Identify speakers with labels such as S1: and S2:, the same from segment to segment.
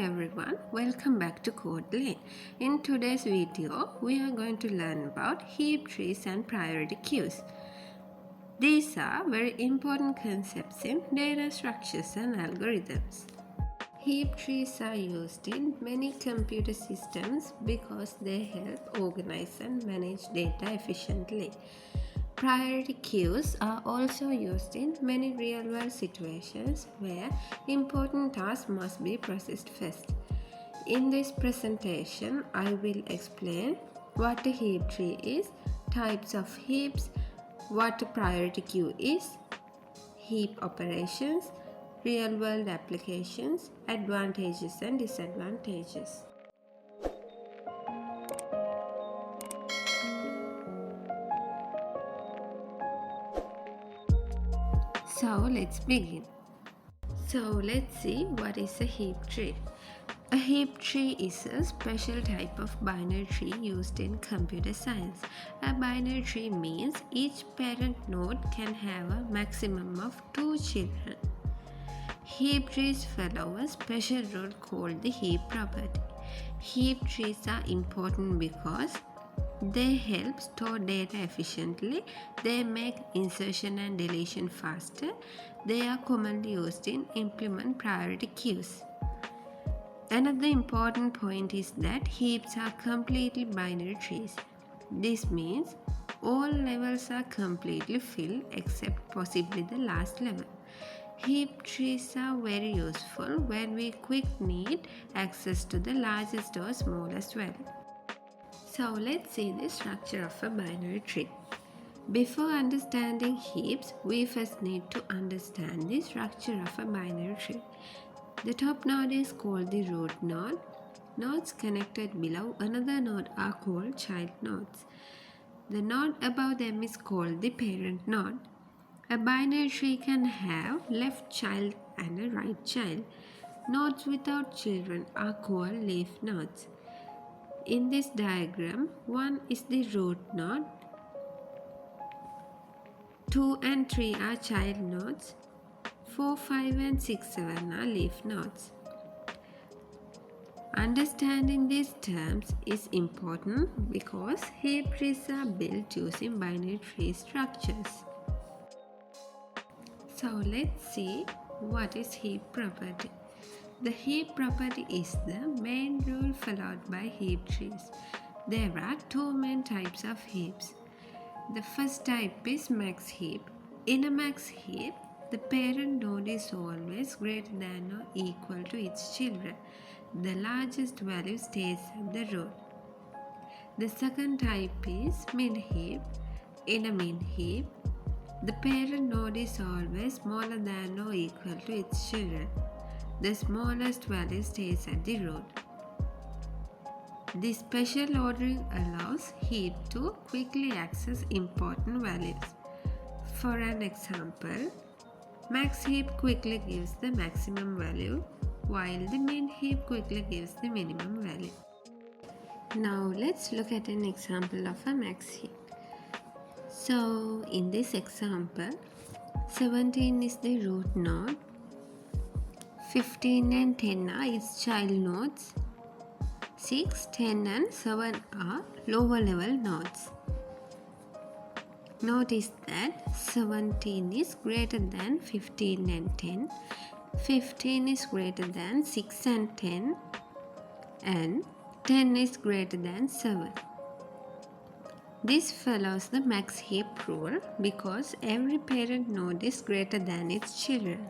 S1: everyone, welcome back to Code Lane. In today's video, we are going to learn about heap trees and priority queues. These are very important concepts in data structures and algorithms. Heap trees are used in many computer systems because they help organize and manage data efficiently. Priority queues are also used in many real-world situations where important tasks must be processed first. In this presentation, I will explain what a heap tree is, types of heaps, what a priority queue is, heap operations, real-world applications, advantages and disadvantages. So let's begin. So let's see what is a heap tree. A heap tree is a special type of binary tree used in computer science. A binary tree means each parent node can have a maximum of 2 children. Heap trees follow a special rule called the heap property. Heap trees are important because they help store data efficiently, they make insertion and deletion faster, they are commonly used in implement priority queues. Another important point is that heaps are completely binary trees. This means all levels are completely filled except possibly the last level. Heap trees are very useful when we quickly need access to the largest or smallest value. So let's see the structure of a binary tree. Before understanding heaps, we first need to understand the structure of a binary tree. The top node is called the root node. Nodes connected below another node are called child nodes. The node above them is called the parent node. A binary tree can have left child and a right child. Nodes without children are called leaf nodes. In this diagram, 1 is the root node, 2 and 3 are child nodes, 4, 5 and 6, 7 are leaf nodes. Understanding these terms is important because heap trees are built using binary tree structures. So let's see what is heap property. The heap property is the main rule followed by heap trees. There are two main types of heaps. The first type is max heap. In a max heap, the parent node is always greater than or equal to its children. The largest value stays at the root. The second type is min heap. In a min heap, the parent node is always smaller than or equal to its children. The smallest value stays at the root. This special ordering allows heap to quickly access important values. For an example, max heap quickly gives the maximum value, while the min heap quickly gives the minimum value. Now let's look at an example of a max heap. So in this example, 17 is the root node, 15 and 10 are its child nodes, 6, 10 and 7 are lower level nodes. Notice that 17 is greater than 15 and 10, 15 is greater than 6 and 10, and 10 is greater than 7. This follows the max heap rule because every parent node is greater than its children.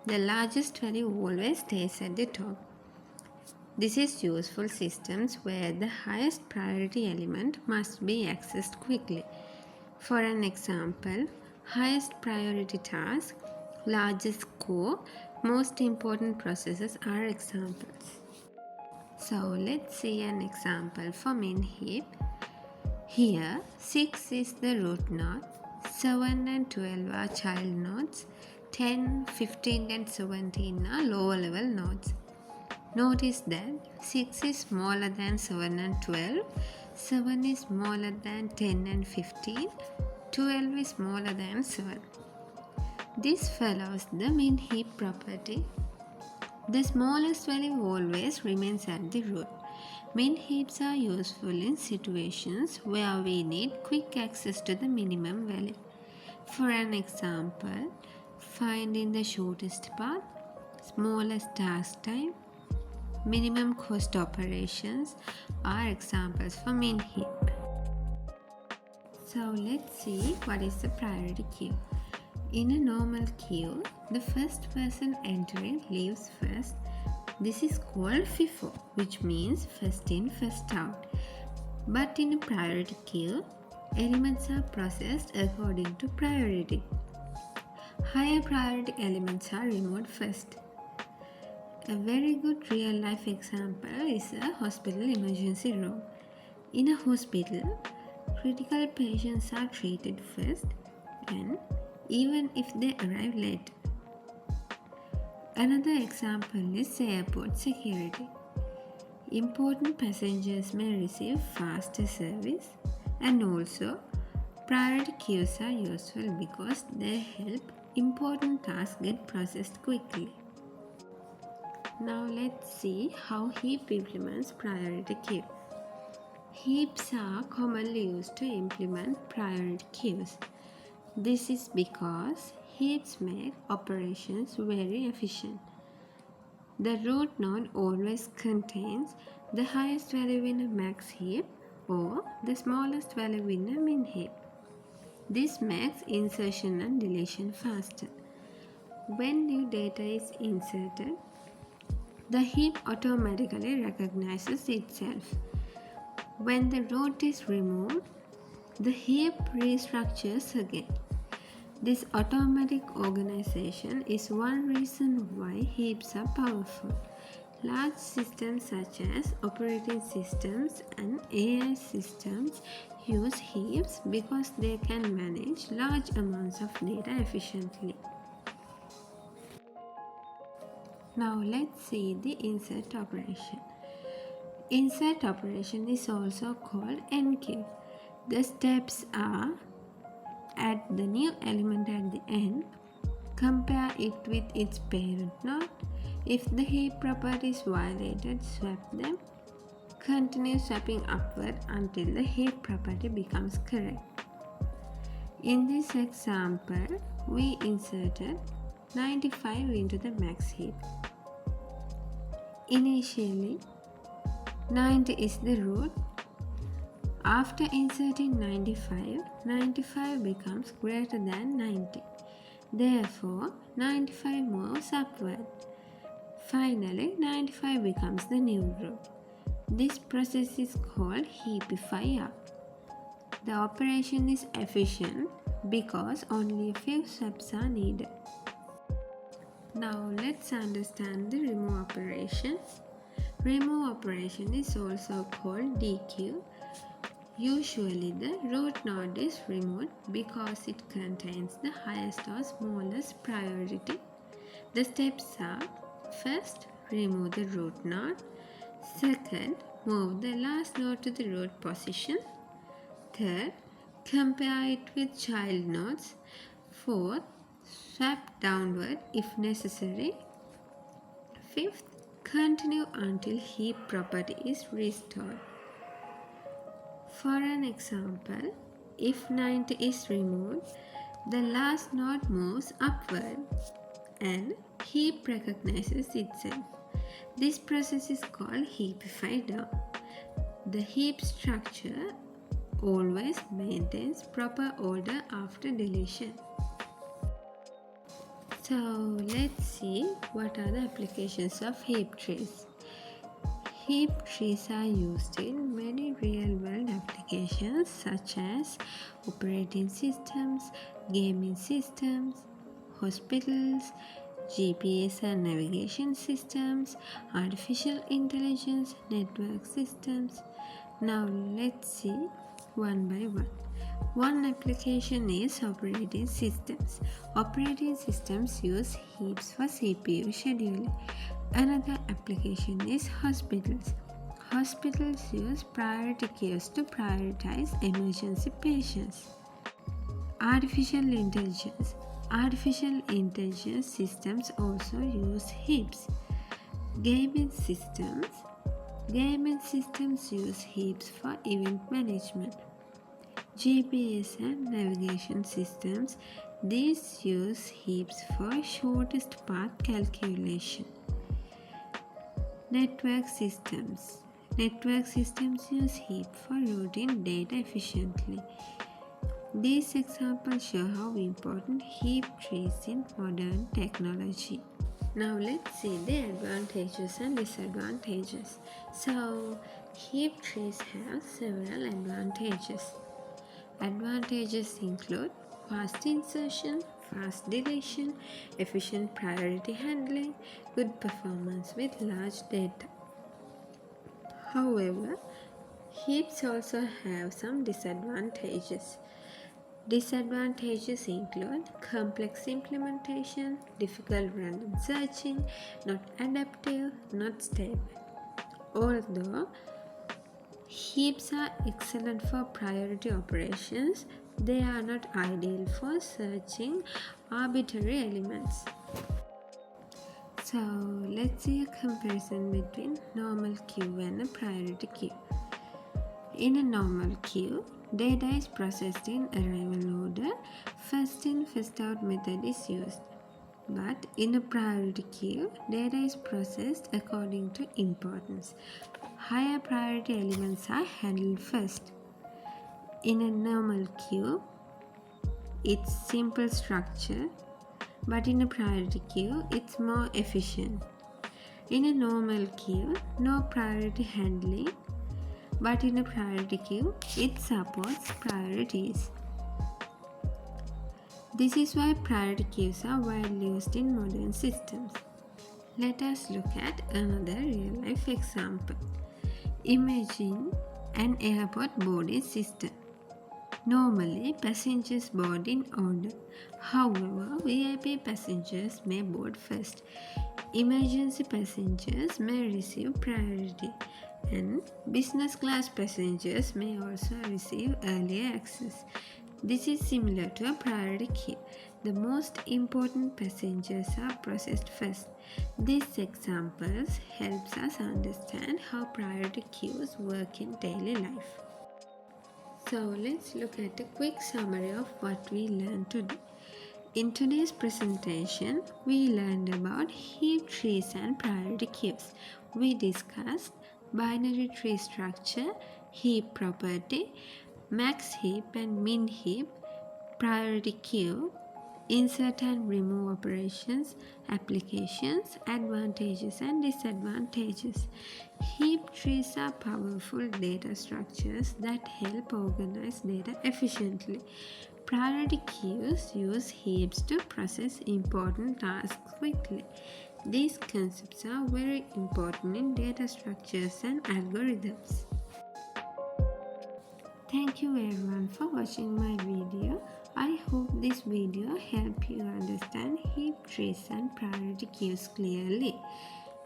S1: The largest value always stays at the top. This is useful systems where the highest priority element must be accessed quickly. For an example, highest priority task, largest score, most important processes are examples. So let's see an example for min heap. Here 6 is the root node, 7 and 12 are child nodes, 10, 15 and 17 are lower level nodes. Notice that 6 is smaller than 7 and 12, 7 is smaller than 10 and 15, 12 is smaller than 7. This follows the min heap property. The smallest value always remains at the root. Min heaps are useful in situations where we need quick access to the minimum value. For an example, finding the shortest path, smallest task time, minimum cost operations are examples for min heap. So let's see what is the priority queue. In a normal queue, the first person entering leaves first. This is called FIFO, which means first in, first out. But in a priority queue, elements are processed according to priority. Higher priority elements are removed first. A very good real life example is a hospital emergency room. In a hospital, critical patients are treated first, and even if they arrive late. Another example is airport security. Important passengers may receive faster service, and also priority queues are useful because they help important tasks get processed quickly. Now let's see how heap implements priority queue. Heaps are commonly used to implement priority queues. This is because heaps make operations very efficient. The root node always contains the highest value in a max heap or the smallest value in a min heap. This makes insertion and deletion faster. When new data is inserted, the heap automatically recognizes itself. When the root is removed, the heap restructures again. This automatic organization is one reason why heaps are powerful. Large systems such as operating systems and AI systems use heaps because they can manage large amounts of data efficiently. Now let's see the insert operation. Insert operation is also called NQ. The steps are: add the new element at the end, compare it with its parent node. If the heap property is violated, swap them. Continue swapping upward until the heap property becomes correct. In this example, we inserted 95 into the max heap. Initially, 90 is the root. After inserting 95, 95 becomes greater than 90. Therefore, 95 moves upward. Finally, 95 becomes the new root. This process is called heapify up. The operation is efficient because only a few steps are needed. Now let's understand the remove operation. Remove operation is also called DQ. Usually the root node is removed because it contains the highest or smallest priority. The steps are: first, remove the root node. Second, move the last node to the root position. Third, compare it with child nodes. Fourth, swap downward if necessary. Fifth, continue until heap property is restored. For an example, if 90 is removed, the last node moves upward and heap recognizes itself. This process is called heapify down. The heap structure always maintains proper order after deletion. So let's see what are the applications of heap trees. Heap trees are used in many real-world applications such as operating systems, gaming systems, hospitals, GPS and navigation systems, artificial intelligence, network systems. Now let's see one by one. One application is operating systems. Operating systems use heaps for CPU scheduling. Another application is hospitals. Hospitals use priority queues to prioritize emergency patients. Artificial intelligence. Artificial intelligence systems also use heaps. Gaming systems. Gaming systems use heaps for event management. GPS and navigation systems. These use heaps for shortest path calculation. Network systems. Network systems use heap for routing data efficiently. These examples show how important heap trees in modern technology. Now let's see the advantages and disadvantages. So heap trees have several advantages. Advantages include fast insertion, fast deletion, efficient priority handling, good performance with large data. However, heaps also have some disadvantages. Disadvantages include complex implementation, difficult random searching, not adaptive, not stable. Although heaps are excellent for priority operations, they are not ideal for searching arbitrary elements. So let's see a comparison between normal queue and a priority queue. In a normal queue, data is processed in arrival order. First in, first out method is used. But in a priority queue, data is processed according to importance. Higher priority elements are handled first. In a normal queue, it's simple structure, but in a priority queue, it's more efficient. In a normal queue, no priority handling, but in a priority queue, it supports priorities. This is why priority queues are widely used in modern systems. Let us look at another real-life example. Imagine an airport boarding system. Normally, passengers board in order. However, VIP passengers may board first. Emergency passengers may receive priority, and business class passengers may also receive earlier access. This is similar to a priority queue. The most important passengers are processed first. These examples helps us understand how priority queues work in daily life. So let's look at a quick summary of what we learned today. In today's presentation, we learned about heap trees and priority queues. We discussed binary tree structure, heap property, max heap and min heap, priority queue, insert and remove operations, applications, advantages and disadvantages. Heap trees are powerful data structures that help organize data efficiently. Priority queues use heaps to process important tasks quickly. These concepts are very important in data structures and algorithms. Thank you everyone for watching my video. I hope this video helped you understand heap trees and priority queues clearly.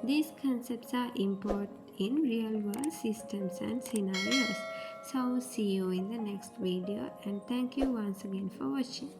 S1: These concepts are important in real-world systems and scenarios. So see you in the next video, and thank you once again for watching.